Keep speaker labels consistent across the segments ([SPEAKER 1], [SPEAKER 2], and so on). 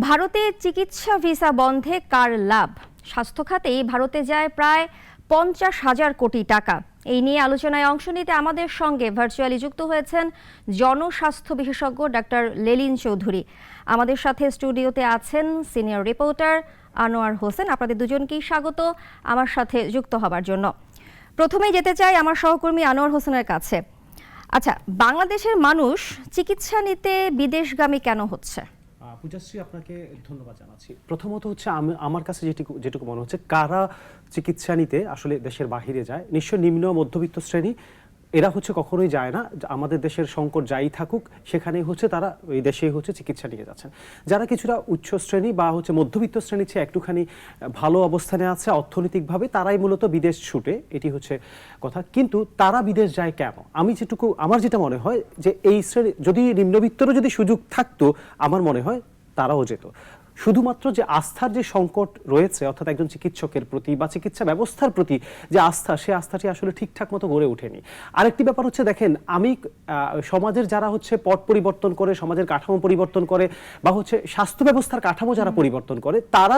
[SPEAKER 1] ভারতে চিকিৎসা ভিসা বন্ধে কার লাভ? স্বাস্থ্য খাতেই ভারতে যায় প্রায় 50,000 কোটি টাকা। এই নিয়ে আলোচনায় অংশ নিতে আমাদের সঙ্গে ভার্চুয়ালি যুক্ত হয়েছেন জনস্বাস্থ্য বিশেষজ্ঞ ডাক্তার লেলিন চৌধুরী। আমাদের সাথে স্টুডিওতে আছেন সিনিয়র রিপোর্টার আনোয়ার হোসেন। আপনাদের দুজনকেই স্বাগত আমার সাথে যুক্ত হবার জন্য। প্রথমেই যেতে চাই আমার সহকর্মী আনোয়ার হোসেনের কাছে। আচ্ছা, বাংলাদেশের মানুষ চিকিৎসা নিতে বিদেশগামী কেন হচ্ছে?
[SPEAKER 2] পূজাশ্রী, আপনাকে ধন্যবাদ জানাচ্ছি। প্রথমত হচ্ছে আমার কাছে যেটুকু মনে হচ্ছে, কারা চিকিৎসা নিতে আসলে দেশের বাহিরে যায়, নিশ্চয় নিম্ন মধ্যবিত্ত শ্রেণী। এরা হচ্ছে কখনোই যায় না। আমাদের দেশের সংকট যাই থাকুক, সেখানেই হচ্ছে তারা ওই দেশেই হচ্ছে চিকিৎসা নিয়ে যাচ্ছেন। যারা কিছুটা উচ্চ শ্রেণী বা হচ্ছে মধ্যবিত্ত শ্রেণীর চেয়ে একটুখানি ভালো অবস্থানে আছে অর্থনৈতিকভাবে, তারাই মূলত বিদেশ ছুটে, এটি হচ্ছে কথা। কিন্তু তারা বিদেশ যায় কেন? আমার যেটা মনে হয় যে এই শ্রেণী যদি নিম্নবিত্তরও যদি সুযোগ থাকতো, আমার মনে হয় তারাও যেত। শুধুমাত্র যে আস্থার যে সংকট রয়েছে, অর্থাৎ একজন চিকিৎসকের প্রতি বা চিকিৎসা ব্যবস্থার প্রতি যে আস্থা, সে আস্থাটি আসলে ঠিকঠাক মতো গড়ে ওঠেনি। আরেকটি ব্যাপার হচ্ছে, দেখেন, আমি সমাজের যারা হচ্ছে পট পরিবর্তন করে, সমাজের কাঠামো পরিবর্তন করে বা হচ্ছে স্বাস্থ্য ব্যবস্থার কাঠামো যারা পরিবর্তন করে, তারা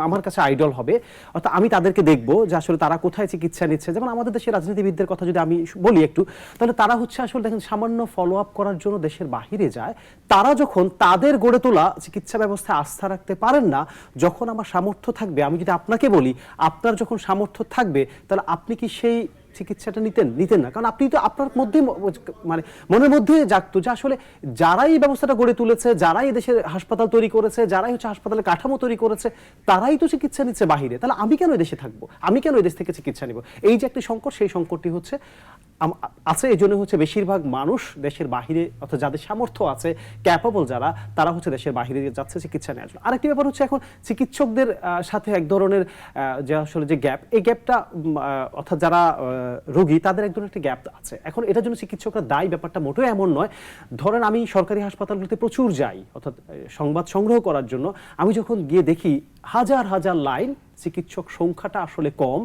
[SPEAKER 2] আমার কাছে আইডল হবে। অর্থাৎ আমি তাদেরকে দেখবো যে আসলে তারা কোথায় চিকিৎসা নিচ্ছে। যেমন আমাদের দেশের রাজনীতিবিদদের কথা যদি আমি বলি একটু, তাহলে তারা হচ্ছে আসলে দেখেন সামান্য ফলো আপ করার জন্য দেশের বাহিরে যায়। তারা যখন তাদের গড়ে তোলা চিকিৎসা ব্যবস্থা আস্থা রাখতে পারেন না, যখন আমার সামর্থ্য থাকবে, আমি যদি আপনাকে বলি, আপনার যখন সামর্থ্য থাকবে, তাহলে আপনি কি সেই চিকিৎসাটা নিতেন না? কারণ আপনি তো আপনার মধ্যে মানে মনের মধ্যে জাগতো যে আসলে যারাই এই ব্যবস্থাটা গড়ে তুলেছে, যারাই দেশের হাসপাতাল তৈরি করেছে, যারাই হচ্ছে হাসপাতালের কাঠামো তৈরি করেছে, তারাই তো চিকিৎসা নিচ্ছে বাহিরে। তাহলে আমি কেন দেশে থাকবো? আমি কেন এই দেশ থেকে চিকিৎসা নিব? এই যে একটা সংকট, সেই সংকটটি হচ্ছে আছে। এই জন্য হচ্ছে বেশিরভাগ মানুষ দেশের বাহিরে, অর্থাৎ যাদের সামর্থ্য আছে, ক্যাপাবল যারা, তারা হচ্ছে দেশের বাহিরে যাচ্ছে চিকিৎসা নেওয়ার জন্য। আরেকটি ব্যাপার হচ্ছে, এখন চিকিৎসকদের সাথে এক ধরনের যে আসলে যে গ্যাপ, এই গ্যাপটা অর্থাৎ যারা রোগী, তাদের এক ধরনের একটা গ্যাপ আছে। এখন এটার জন্য চিকিৎসকরা দায়ী, ব্যাপারটা মোটেও এমন নয়। ধরেন আমি সরকারি হাসপাতালগুলোতে প্রচুর যাই, অর্থাৎ সংবাদ সংগ্রহ করার জন্য। আমি যখন গিয়ে দেখি হাজার হাজার লাইন, চিকিৎসক সংখ্যাটা আসলে কম।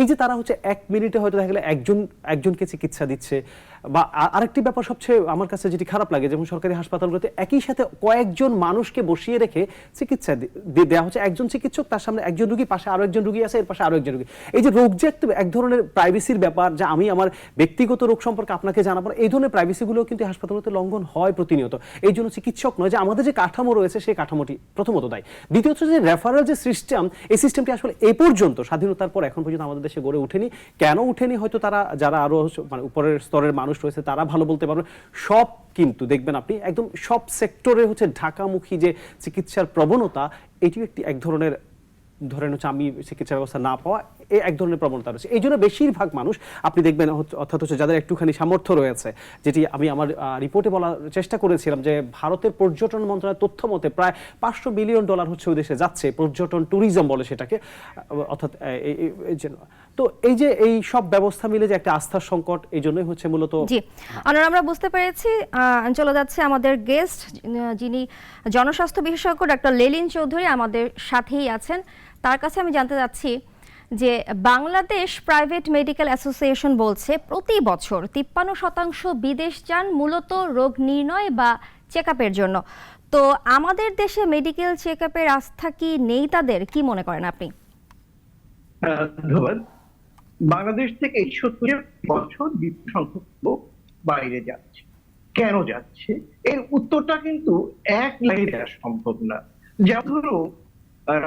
[SPEAKER 2] এই যে তারা হচ্ছে 1 মিনিটে হয়তো দেখা গেলে একজনকে চিকিৎসা দিচ্ছে। বা আরেকটি ব্যাপার সবচেয়ে আমার কাছে যেটি খারাপ লাগে, যেমন সরকারি হাসপাতালগুলোতে একই সাথে কয়েকজন মানুষকে বসিয়ে রেখে চিকিৎসা দেওয়া হচ্ছে। একজন চিকিৎসক, তার সামনে একজন রুগী, পাশে আরো একজন রুগী আছে, এর পাশে আরো একজন রুগী। এই যে রোগ যে এক ধরনের প্রাইভেসির ব্যাপার, যা আমি আমার ব্যক্তিগত রোগ সম্পর্কে আপনাকে জানাবো, এই ধরনের প্রাইভেসিগুলো কিন্তু হাসপাতালগুলোতে লঙ্ঘন হয় প্রতিনিয়ত। এই জন্য চিকিৎসক নয়, যে আমাদের যে কাঠামো রয়েছে, সেই কাঠামোটি প্রথমত দায়ী। দ্বিতীয়ত যে রেফারেল যে সিস্টেম, এই সিস্টেমটি আসলে এই পর্যন্ত স্বাধীনতার পর এখন পর্যন্ত আমাদের দেশে গড়ে ওঠেনি। কেন উঠেনি, হয়তো তারা যারা আরো মানে উপরের স্তরের মানুষ রয়েছে, তারা ভালো বলতে পারবে। সব কিন্তু দেখবেন আপনি, একদম সব সেক্টরে হচ্ছে ঢাকামুখী যে চিকিৎসার প্রবণতা, এটিও এক ধরনের, ধরেন হচ্ছে আমি চিকিৎসা ব্যবস্থা না পাওয়া, এই এক ধরনের প্রবণতা রয়েছে। এই জন্য বেশিরভাগ মানুষ আপনি দেখবেন, অর্থাৎ হচ্ছে যাদের একটুখানি সামর্থ্য রয়েছে, যেটি আমি আমার রিপোর্টে বলার চেষ্টা করেছিলাম, যে ভারতের পর্যটন মন্ত্রণালয়ের তথ্য মতে প্রায় $500 বিলিয়ন হচ্ছে ওই দেশে যাচ্ছে, পর্যটন ট্যুরিজম বলে সেটাকে। অর্থাৎ এই জন্য তো এই যে এই সব ব্যবস্থা মিলে যে একটা আস্থার সংকট, এই জন্যই হচ্ছে মূলত।
[SPEAKER 1] জি, আমরা বুঝতে পেরেছি। চলে যাচ্ছে আমাদের গেস্ট, যিনি জনস্বাস্থ্য বিশেষজ্ঞ ডাক্তার লেলিন চৌধুরী, আমাদের সাথেই আছেন। তার কাছে আমি জানতে চাচ্ছি যে বাংলাদেশ প্রাইভেট মেডিকেল অ্যাসোসিয়েশন বলছে প্রতি বছর 53% বিদেশ যান মূলত রোগ নির্ণয় বা চেক আপের জন্য। তো আমাদের দেশে মেডিকেল চেক আপের আস্থা কি নেই তাদের? কি মনে করেন আপনি?
[SPEAKER 3] ধন্যবাদ। বাংলাদেশ থেকে 71 বছর বিপুল সংখ্যক লোক বাইরে যাচ্ছে। কেন যাচ্ছে, এর উত্তরটা কিন্তু এক লাইনে দেওয়া সম্ভব না। যেমন ধরুন,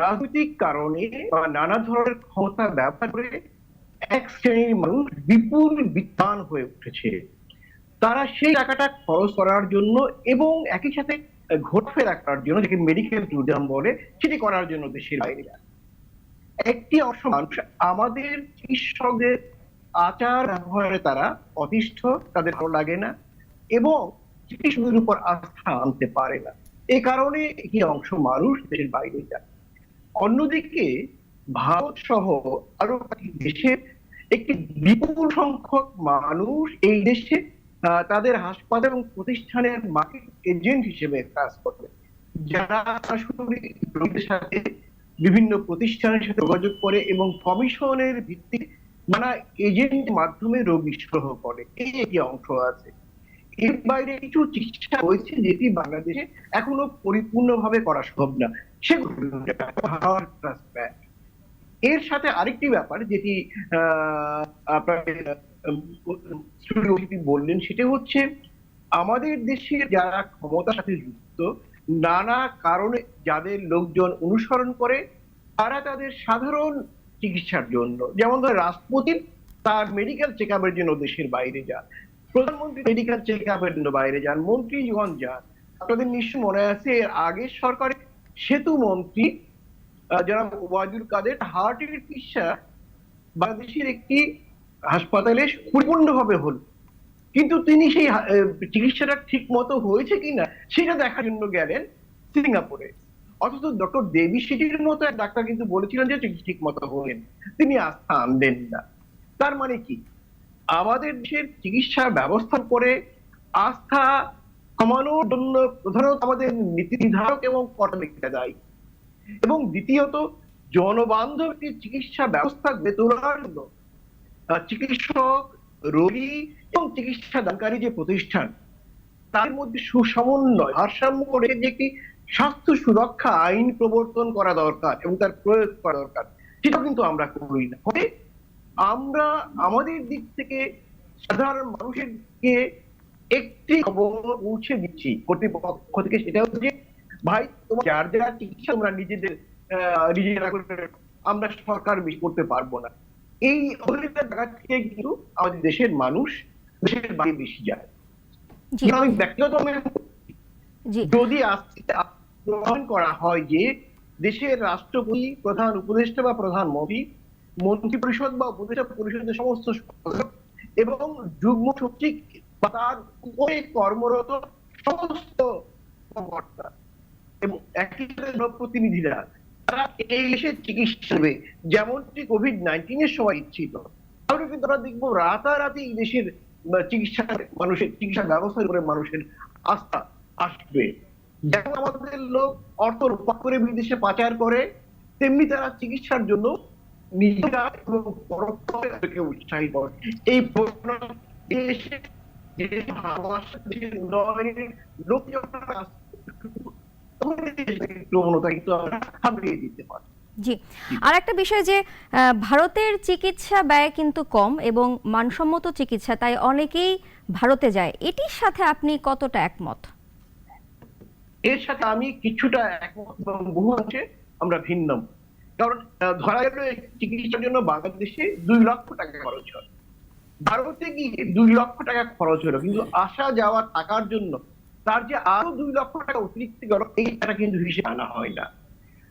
[SPEAKER 3] রাজনৈতিক কারণে বা নানা ধরনের ক্ষমতা ব্যবহার করে এক শ্রেণীর মানুষ বিপুল বিদ্বান হয়ে উঠেছে। তারা সেই টাকাটা খরচ করার জন্য এবং একই সাথে ঘোরাফেরা করার জন্য, যাকে মেডিকেল ট্যুরিজম বলে, সেটি করার জন্য দেশের বাইরে যায়। একটি অংশ মানুষ আমাদের চিকিৎসকদের আচার ব্যবহারে তারা অতিষ্ঠ, তাদের ভালো লাগে না এবং চিকিৎসকের উপর আস্থা আনতে পারে না। এই কারণে একটি অংশ মানুষ দেশের বাইরে যায়। অন্যদিকে ভারত সহ আরো কয়েকটি দেশের একটি বিপুল সংখ্যক মানুষ এই দেশে তাদের হাসপাতাল এবং প্রতিষ্ঠানের মার্কেট এজেন্ট হিসেবে কাজ করে, যারা সরাসরি রোগীদের সাথে বিভিন্ন প্রতিষ্ঠানের সাথে যোগাযোগ করে এবং কমিশনের ভিত্তিতে নানা এজেন্ট মাধ্যমে রোগী সংগ্রহ করে। এই একটি অংশ আছে। এর বাইরে কিছু চিকিৎসা রয়েছে যেটি বাংলাদেশে এখনো পরিপূর্ণভাবে করা সম্ভব না, সেগুলো এর সাথে আরেকটি ব্যাপার যেটি আপনাকে বললেন, সেটা হচ্ছে আমাদের দেশের যারা ক্ষমতার সাথে যুক্ত, নানা কারণে যাদের লোকজন অনুসরণ করে, তারা তাদের সাধারণ চিকিৎসার জন্য, যেমন ধরে রাষ্ট্রপতি তার মেডিকেল চেক আপের জন্য দেশের বাইরে যান, প্রধানমন্ত্রী মেডিকেল চেক আপের জন্য বাইরে যান, মন্ত্রীগণ যান। আপনাদের নিশ্চয় মনে আছে এর আগের সরকারের সেতু মন্ত্রী যারা ওয়াজুল কাদের হার্টের চিকিৎসা বাংলাদেশের একটি হাসপাতালে পরিপূর্ণভাবে হল, কিন্তু তিনি সেই চিকিৎসাটা ঠিক মতো হয়েছে কিনা সেটা দেখার জন্য গেলেন সিঙ্গাপুরে। অথচ ডক্টর দেবী সেটির মতো এক ডাক্তার কিন্তু বলেছিলেন যে চিকিৎসা ঠিক মতো হলেন, তিনি আস্থা আনলেন না। তার মানে কি, আমাদের দেশের চিকিৎসা ব্যবস্থা করে আস্থা কমানোর জন্য প্রধানত আমাদের নীতি নির্ধারক এবং কর্মীরা দায়ী, এবং দ্বিতীয়ত জনবান্ধব একটি চিকিৎসা ব্যবস্থা গড়ে তোলার জন্য চিকিৎসক, রোগী এবং চিকিৎসা দানকারী যে প্রতিষ্ঠান, তার মধ্যে সুসমন্বয়, ভারসাম্য রেখে যে একটি স্বাস্থ্য সুরক্ষা আইন প্রবর্তন করা দরকার এবং তার প্রয়োগ করা দরকার, সেটা কিন্তু আমরা করি না। ফলে আমরা আমাদের দিক থেকে সাধারণ মানুষের দিকে একটি খবর পৌঁছে দিচ্ছি কর্তৃপক্ষ থেকে, সেটা হচ্ছে যে ভাই তোমার যার যার চিকিৎসা তোমরা নিজেরা করে, আমরা সরকার বেশি করতে পারবো না। এই অভিযোগের জায়গা থেকে কিন্তু আমাদের দেশের মানুষ দেশের বাইরে বেশি যায়। আমি ব্যক্তিগত যদি গ্রহণ করা হয় যে দেশের রাষ্ট্রপতি, প্রধান উপদেষ্টা বা প্রধানমন্ত্রী, মন্ত্রী পরিষদ বা উপদেষ্টা পরিষদের সমস্ত এবং যুগ্ম সচিব বা তার উপরে কর্মরত সমস্ত কর্মকর্তা এবং একই সাথে প্রতিনিধিরা, তারা এই দেশে চিকিৎসা নেবে যেমনটি কোভিড-19 এর সময় ছিল, তাহলে কিন্তু আমরা দেখবো রাতারাতি এই দেশের মানুষের চিকিৎসা ব্যবস্থার উপরে মানুষের আস্থা আসবে। যেমন আমাদের লোক অর্থ রূপা করে বিদেশে পাচার করে, তেমনি তারা চিকিৎসার জন্য নিজেরা এবং পরোক্ষভাবে উৎসাহী করে। এই দেশে উন্নয়নের লোক যখন প্রবণতা কিন্তু আমরা থামিয়ে দিতে পারি।
[SPEAKER 1] জি, আর একটা বিষয় যে ভারতের চিকিৎসা ব্যয় কিন্তু কম এবং মানসম্মত চিকিৎসা, তাই অনেকেই ভারতে যায়। এটির সাথে আপনি কতটা একমত?
[SPEAKER 3] এর সাথে আমি কিছুটা একমত এবং বহু অংশে আমরা ভিন্ন। কারণ ধরা গেল চিকিৎসার জন্য বাংলাদেশে 2 লক্ষ টাকা খরচ হয়, ভারতে গিয়ে 2 লক্ষ টাকা খরচ হলো, কিন্তু আসা যাওয়া টাকার জন্য তার যে আরো 2 লক্ষ টাকা অতিরিক্ত গেল, এইটা কিন্তু হিসেবে আনা হয় না।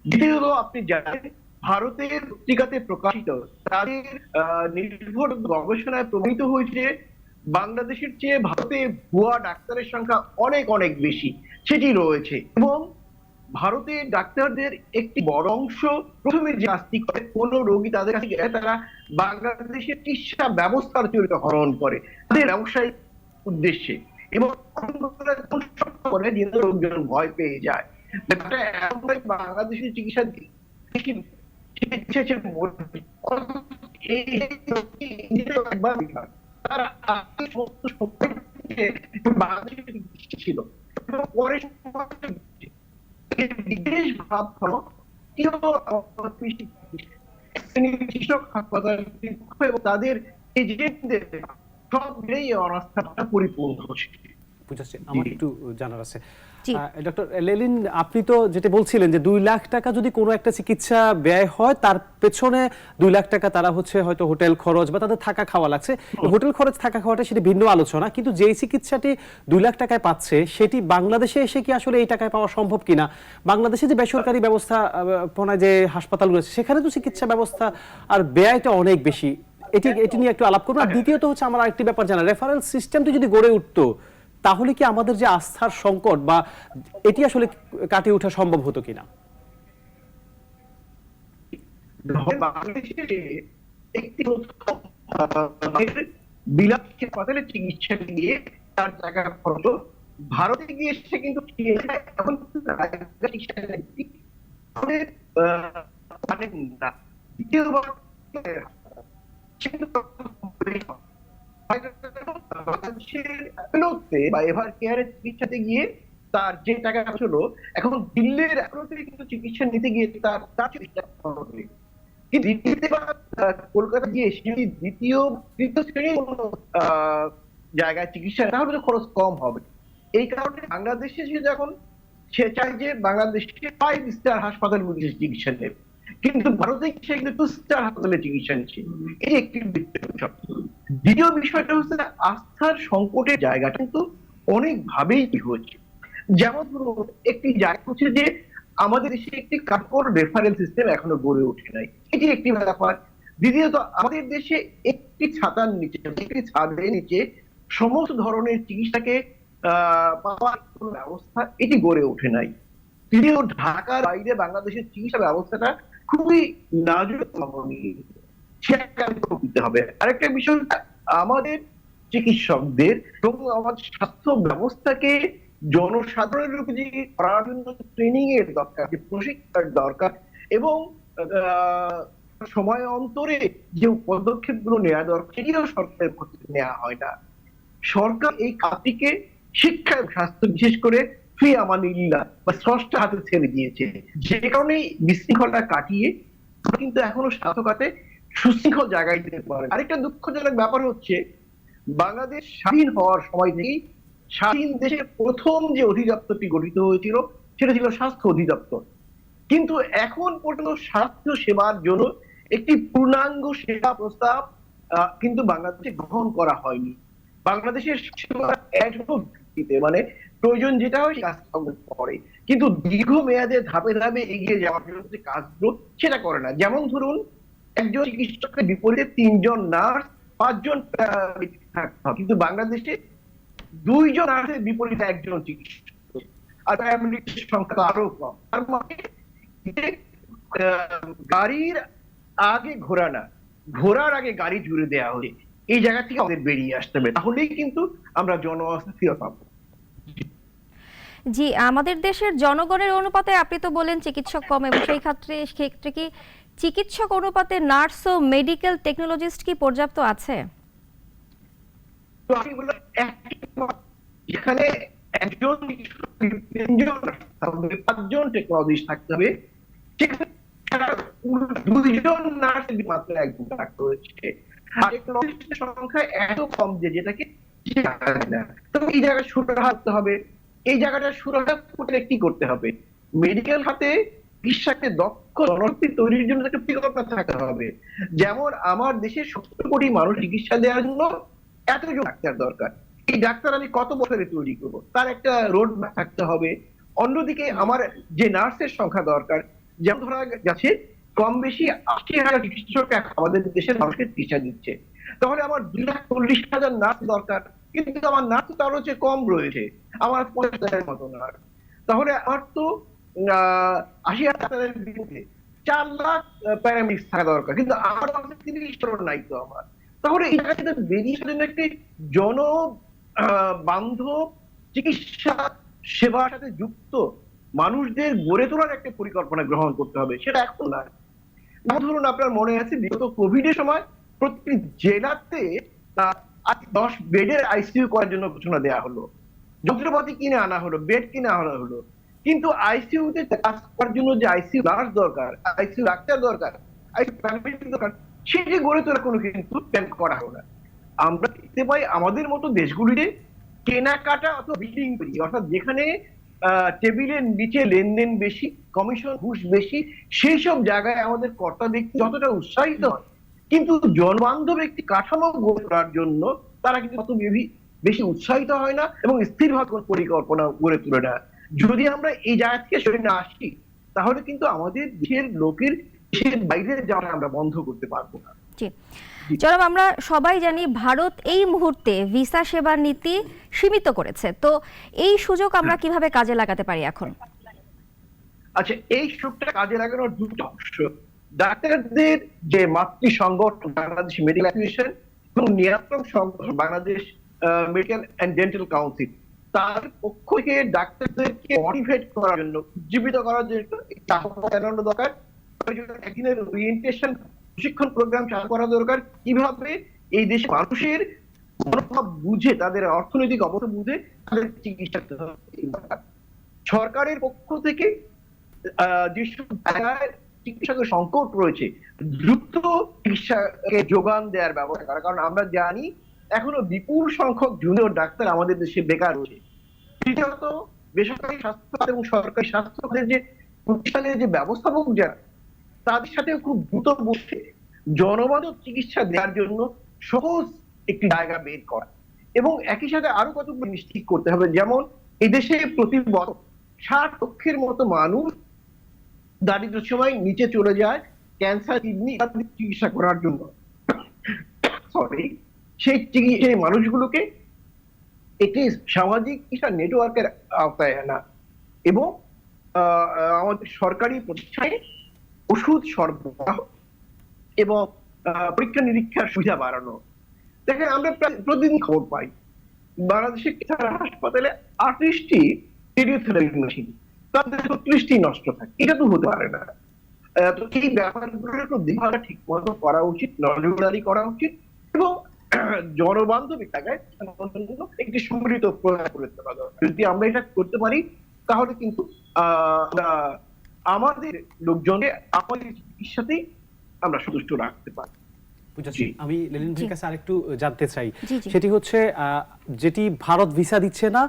[SPEAKER 3] দ্বিতীয়ত আপনি জানেন ভারতের পত্রিকাতে প্রকাশিত তাদের নির্ভর গবেষণায় প্রমাণিত হয়েছে বাংলাদেশের চেয়ে ভারতে ভুয়া ডাক্তারের সংখ্যা অনেক অনেক বেশি সেটি রয়েছে, এবং ভারতের ডাক্তারদের একটি বড় অংশ প্রথমে যে কাজটি করে, কোন রোগী তাদের কাছে গেলে তারা বাংলাদেশের চিকিৎসা ব্যবস্থার চরিত্র হরণ করে তাদের ব্যবসায়িক উদ্দেশ্যে, এবং করে লোকজন ভয় পেয়ে যায়। বাংলাদেশের চিকিৎসা তারা ছিল পরে বিদেশ ভাব হাসপাতাল এবং তাদের এজেন্টদের সব মিলেই অনাস্থাটা পরিপূর্ণ হচ্ছে।
[SPEAKER 2] বুঝাচ্ছে, আমার একটু জানার আছে ডক্টর লেলিন, আপনি তো যেটা বলছিলেন যে 2 লাখ টাকা যদি কোনো একটা চিকিৎসা ব্যয় হয়, তার পেছনে 2 লাখ টাকা তারা হচ্ছে হয়তো হোটেল খরচ বা তাদের থাকা খাওয়া লাগছে। হোটেল খরচ থাকা খাওয়াটা সেটা ভিন্ন আলোচনা, কিন্তু যেই চিকিৎসাটি 2 লাখ টাকায় পাচ্ছে সেটি বাংলাদেশে এসে কি আসলে এই টাকায় পাওয়া সম্ভব কিনা? বাংলাদেশে যে বেসরকারি ব্যবস্থাপনায় যে হাসপাতালগুলো আছে সেখানে তো চিকিৎসা ব্যবস্থা আর ব্যয়টা অনেক বেশি। এটি নিয়ে একটু আলাপ করবো। আর দ্বিতীয়ত হচ্ছে আমার আরেকটি ব্যাপার জানা, রেফারেল সিস্টেমটি যদি গড়ে উঠতো তাহলে কি আমাদের যে আস্থার সংকট বা এটি আসলে কাটিয়ে ওঠা সম্ভব হতো কিনা?
[SPEAKER 3] বাংলাদেশে একটি বিলাস হাসপাতালে চিকিৎসা নিয়ে তার টাকা খরচ, ভারতে গিয়ে এসে কিন্তু এখন দ্বিতীয়বার বাংলাদেশের অ্যাপোলোতে বা এভার কেয়ারের চিকিৎসাতে গিয়ে তার যে টাকা হলো, এখন দিল্লির অ্যাপোলোতে কিন্তু চিকিৎসা নিতে গিয়ে তার তার চিকিৎসা হবে। কিন্তু দিল্লিতে বা কলকাতা গিয়ে সেই দ্বিতীয় তৃতীয় শ্রেণীর কোনো জায়গায় চিকিৎসা নেওয়া হলে খরচ কম হবে। এই কারণে বাংলাদেশে সে যখন সে চায় যে বাংলাদেশে 5 স্টার হাসপাতালগুলিতে চিকিৎসা নেবে, কিন্তু ভারতে সে কিন্তু 2 স্টার হাসপাতালে চিকিৎসা নিচ্ছে। এই একটি বিষয়। দ্বিতীয় বিষয়টা হচ্ছে আস্থার সংকটের জায়গাটা কিন্তু অনেক ভাবেই হচ্ছে। যেমন ধরুন একটি জায়গা হচ্ছে যে আমাদের দেশে একটি কার্যকর রেফারেল সিস্টেম এখনো গড়ে ওঠে নাই, এটি একটি ব্যাপার। দ্বিতীয়ত আমাদের দেশে একটি ছাতার নিচে, একটি ছাদের নিচে সমস্ত ধরনের চিকিৎসাকে পাওয়ার কোন ব্যবস্থা এটি গড়ে ওঠে নাই। তৃতীয়, ঢাকার বাইরে বাংলাদেশের চিকিৎসা ব্যবস্থাটা খুবই নাজুক নমনীয়, সেটা দিতে হবে। আরেকটা বিষয়, আমাদের চিকিৎসকদের এবং আমাদের স্বাস্থ্য ব্যবস্থাকে জনসাধারণের উপযোগী করার জন্য ট্রেনিং এর দরকার, প্রশিক্ষণের দরকার, এবং সময় অন্তরে যে পদক্ষেপগুলো নেওয়া দরকার সেটিও সরকারের ক্ষেত্রে নেওয়া হয় না। সরকার এই কাজটিকে শিক্ষা স্বাস্থ্য বিশেষ করে ফি আমানিল্লাহ বা স্রষ্টা হাতে ছেড়ে দিয়েছে, যে কারণে বিশৃঙ্খলা কাটিয়ে কিন্তু এখনো স্বাস্থ্য খাতে সুশৃঙ্খল জায়গায় দিতে পারে। আরেকটা দুঃখজনক ব্যাপার হচ্ছে, বাংলাদেশ স্বাধীন হওয়ার সময় থেকেই স্বাধীন দেশের প্রথম যে অধিদপ্তরটি গঠিত হয়েছিল সেটা ছিল স্বাস্থ্য অধিদপ্তর, কিন্তু এখন পর্যন্ত স্বাস্থ্য সেবার জন্য একটি পূর্ণাঙ্গ সেবা প্রস্তাব কিন্তু বাংলাদেশে গ্রহণ করা হয়নি। বাংলাদেশের সেবার ভিত্তিতে মানে প্রয়োজন যেটা হয় কাজ করে, কিন্তু দীর্ঘমেয়াদে ধাপে ধাপে এগিয়ে যাওয়ার জন্য যে কাজগুলো সেটা করে না। যেমন ধরুন, একজন চিকিৎসকের বিপরীতে 3 জন নার্স, 5 জন থাকতে হবে, কিন্তু বাংলাদেশে 2 জন নার্সের বিপরীতে 1 জন চিকিৎসক, আর প্যারামেডিকের সংখ্যা আরো কম। তার মানে গাড়ির আগে ঘোড়া না, ঘোড়ার আগে গাড়ি জুড়ে দেওয়া হলে এই জায়গা থেকে আমাদের বেরিয়ে আসতে হবে, তাহলেই কিন্তু আমরা জনঅবস্থা ফিরে পাবো।
[SPEAKER 1] জি, আমাদের দেশের জনগণের অনুপাতে আপনি তো বলেন চিকিৎসক কম, এবং সেই ক্ষেত্রে কি চিকিৎসক অনুপাতে নার্স ও মেডিকেল টেকনোলজিস্ট কি পর্যাপ্ত আছে?
[SPEAKER 3] তো আমি বললাম এখানে 1 জন 5 জন টেকনোলজিস্ট থাকতে হবে, সেখানে 2 জন নার্স মাত্র 1 জন ডাক্তার রয়েছে, আর টেকনোলজিস্টের সংখ্যা এত কম যে যেটাকে তো এই জায়গায় সুরাহা করতে হবে। এই জায়গাটা সুরাহা করতে কি করতে হবে? মেডিকেল খাতে চিকিৎসাকে দক্ষ জনশক্তি তৈরির জন্য একটা পরিকল্পনা থাকতে হবে। যেমন আমার দেশে 70 কোটি মানুষ চিকিৎসা দেওয়ার জন্য এতজন ডাক্তার দরকার, এই ডাক্তার আমি কত বছরে তৈরি করবো তার একটা রোড ম্যাপ থাকতে হবে। অন্যদিকে আমার যে নার্সের সংখ্যা দরকার, যেমন ধরা যাচ্ছে কম বেশি 80,000 চিকিৎসক আমাদের দেশের মানুষকে চিকিৎসা দিচ্ছে, তাহলে আমার 2,40,000 নার্স দরকার, কিন্তু আমার নার্স তার হচ্ছে কম রয়েছে, আমার 50,000 মতো নার্স, তাহলে আমার তো 80,000 বিরুদ্ধে 4 লাখ প্যারামেডিক্স থাকা দরকার, কিন্তু আমার 30 নাই তো আমার। তাহলে এই জায়গাটা বেরিয়ে আসার জন্য একটি জন বান্ধব চিকিৎসা সেবার সাথে যুক্ত মানুষদের গড়ে তোলার একটা পরিকল্পনা গ্রহণ করতে হবে, সেটা এখন না। ধরুন আপনার মনে আছে বিগত কোভিড এর সময় প্রতি জেলাতে 10 বেডের আইসিইউ করার জন্য ঘোষণা দেওয়া হলো, যন্ত্রপাতি কিনে আনা হলো, বেড কিনে আনা হলো, কিন্তু আইসিইউ তে কাজ করার জন্য যে আইসিইউ নার্স দরকার, আইসিইউ ডাক্তার দরকার, আইসিইউ প্যারামেডিক দরকার, সেটি গড়ে তোলা কোনো কিন্তু প্ল্যান করা হলো না। আমরা দেখতে পাই আমাদের মতো দেশগুলিতে কেনাকাটা অথবা বিল্ডিং করি, অর্থাৎ যেখানে টেবিলের নিচে লেনদেন বেশি, কমিশন ঘুষ বেশি, সেই সব জায়গায় আমাদের কর্তা ব্যক্তি যতটা উৎসাহিত হয়, কিন্তু জনবান্ধব একটি কাঠামো গড়ে তোলার জন্য তারা কিন্তু তত বেশি উৎসাহিত হয় না এবং স্থিরভাবে কোনো পরিকল্পনা গড়ে তোলে না। যদি আমরা এই জায়গা থেকে সরে না আসি, তাহলে কিন্তু আমাদের দেশের লোকের দেশের বাইরে যাওয়া আমরা বন্ধ করতে পারবো না।
[SPEAKER 1] জি জনাব, আমরা সবাই জানি ভারত এই মুহূর্তে ভিসা সেবার নীতি সীমিত করেছে, তো এই সুযোগ আমরা কিভাবে কাজে লাগাতে পারি এখন?
[SPEAKER 3] আচ্ছা, এই সুযোগটা কাজে লাগানোর দুটো অংশ। ডাক্তারদের যে মাতৃ সংগঠন বাংলাদেশ মেডিকেল অ্যাসোসিয়েশন এবং নিয়ন্ত্রক সংগঠন Bangladesh medical and dental council, তার পক্ষ থেকে ডাক্তারদেরকে মোটিভেট করার জন্য, উজ্জীবিত করার জন্য দরকার, একদিনের ওরিয়েন্টেশন প্রশিক্ষণ প্রোগ্রাম চালু করা দরকার, কিভাবে এই দেশে মানুষের মনোভাব বুঝে, তাদের অর্থনৈতিক অবস্থা বুঝে তাদের চিকিৎসা সরকারের পক্ষ থেকে যেসব জায়গায় চিকিৎসকের সংকট রয়েছে দ্রুত চিকিৎসাকে যোগান দেওয়ার ব্যবস্থা করা। কারণ আমরা জানি এখনো বিপুল সংখ্যক জুনিয়র ডাক্তার আমাদের দেশে বেকার রয়েছে। তৃতীয়ত, বেসরকারি স্বাস্থ্য খাত এবং সরকারি স্বাস্থ্য খাতের যে প্রতিষ্ঠানের যে ব্যবস্থাপক যারা, তাদের সাথে খুব দ্রুত বসে জনবান্ধব চিকিৎসা দেওয়ার জন্য সহজ একটি জায়গা বের করা, এবং একই সাথে আরো কতগুলো জিনিস ঠিক করতে হবে। যেমন এদেশে প্রতি বছর 60 লক্ষের মতো মানুষ দারিদ্র্যের সময় নিচে চলে যায় ক্যান্সার, কিডনি ইত্যাদি চিকিৎসা করার জন্য। সরি, সেই মানুষগুলোকে একটি সামাজিক চিকিৎসা নেটওয়ার্কের আওতায় আনা এবং আমাদের সরকারি প্রতিষ্ঠানে ওষুধ সরবরাহ এবং পরীক্ষা নিরীক্ষার সুবিধা বাড়ানো। দেখেন, আমরা প্রতিদিন খবর পাই বাংলাদেশের হাসপাতালে 38টি রেডিওথেরাপি মেশিন, তাদের 36টি নষ্ট থাকে। এটা তো হতে পারে না। তো এই ব্যাপারগুলো একটু দেখা ঠিক মতো করা উচিত, নজরদারি করা উচিত এবং জনবান্ধব জায়গায় একটি সম্মিলিত প্রয়াস করতে পারা দরকার। যদি আমরা এটা করতে পারি তাহলে কিন্তু আমাদের লোকজনকে আমাদের চিকিৎসাতেই আমরা সন্তুষ্ট রাখতে পারি।
[SPEAKER 2] বুঝেছি। আমি লেলিনের কাছে আরেকটু জানতে চাই,
[SPEAKER 1] জি, জি।
[SPEAKER 2] সেটি হচ্ছে যেটি ভারত ভিসা দিচ্ছে না,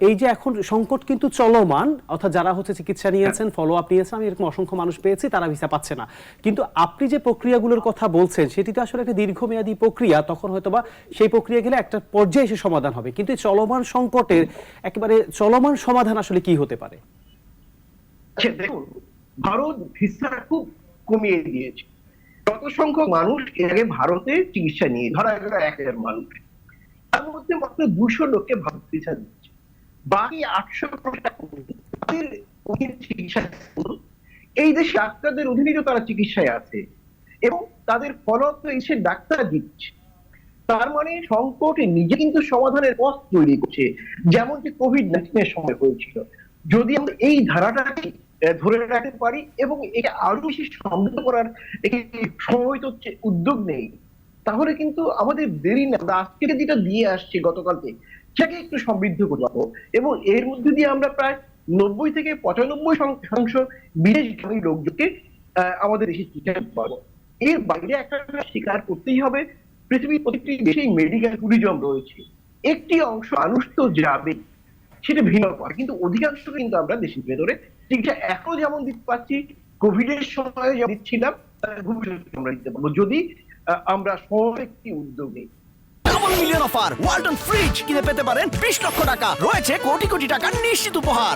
[SPEAKER 2] এই যে এখন সংকট কিন্তু চলমান, অর্থাৎ যারা হচ্ছে চিকিৎসা নিয়েছেন, ফলো আপ নিয়েছেন, আমি এরকম অসংখ্য মানুষ পেয়েছি, তারা ভিসা পাচ্ছে না। কিন্তু আপনি যে প্রক্রিয়াগুলোর কথা বলছেন সেটি তো আসলে একটা দীর্ঘমেয়াদী প্রক্রিয়া, তখন হয়তোবা সেই প্রক্রিয়া গেলে একটা পর্যায়ে এসে সমাধান হবে। কিন্তু এই চলমান সংকটের একেবারে চলমান সমাধান আসলে কি হতে পারে?
[SPEAKER 3] আচ্ছা, দেখুন, ভারত ভিসা খুব কমিয়ে দিয়েছে। যত সংখ্যক মানুষ এর আগে ভারতে চিকিৎসা নিয়ে, ধরা গেল 1000 মানুষ, তার মধ্যে মাত্র 200 লোককে ভারত ভিসা দিচ্ছে। বাকি 800 তাদের অধীনে চিকিৎসা। এই দেশে ডাক্তারদের অধীনে তারা চিকিৎসায় আছে এবং তাদের ফলত এসে ডাক্তার দিচ্ছে। তার মানে সংকট নিজে কিন্তু সমাধানের পথ তৈরি করছে, যেমনটি কোভিড-19 সময় হয়েছিল। যদি আমরা এই ধারাটাকে ধরে রাখতে পারি এবং একে আরো বেশি সমৃদ্ধ করার একটি সময় উদ্যোগ নেই, তাহলে কিন্তু আমাদের দেরি না। আজকে যেটা দিয়ে আসছে গতকাল থেকে, সেটাকে একটু সমৃদ্ধ করবো এবং এর মধ্যে দিয়ে আমরা প্রায় 90 থেকে 95% বিদেশগামী লোকজনকে আমাদের দেশে চিকিৎসা দিতে পারবো। এর বাইরে একটা স্বীকার করতেই হবে, পৃথিবীর প্রতিটি দেশেই মেডিকেল ট্যুরিজম রয়েছে। একটি অংশ মানুষ তো যাবে, সেটা ভিন্ন ব্যাপার, কিন্তু অধিকাংশ কিন্তু আমরা দেশের ভেতরে চিকিৎসা এখনো যেমন দিতে পারছি, কোভিড এর সময় যেমন দিচ্ছিলাম, ভবিষ্যতে আমরা দিতে পারবো যদি আমরা সবাই একটি উদ্যোগ নিই।
[SPEAKER 4] Double million offer Walton fridge কিনে পেতে পারেন 20 লক্ষ টাকা, রয়েছে কোটি কোটি টাকার নিশ্চিত উপহার।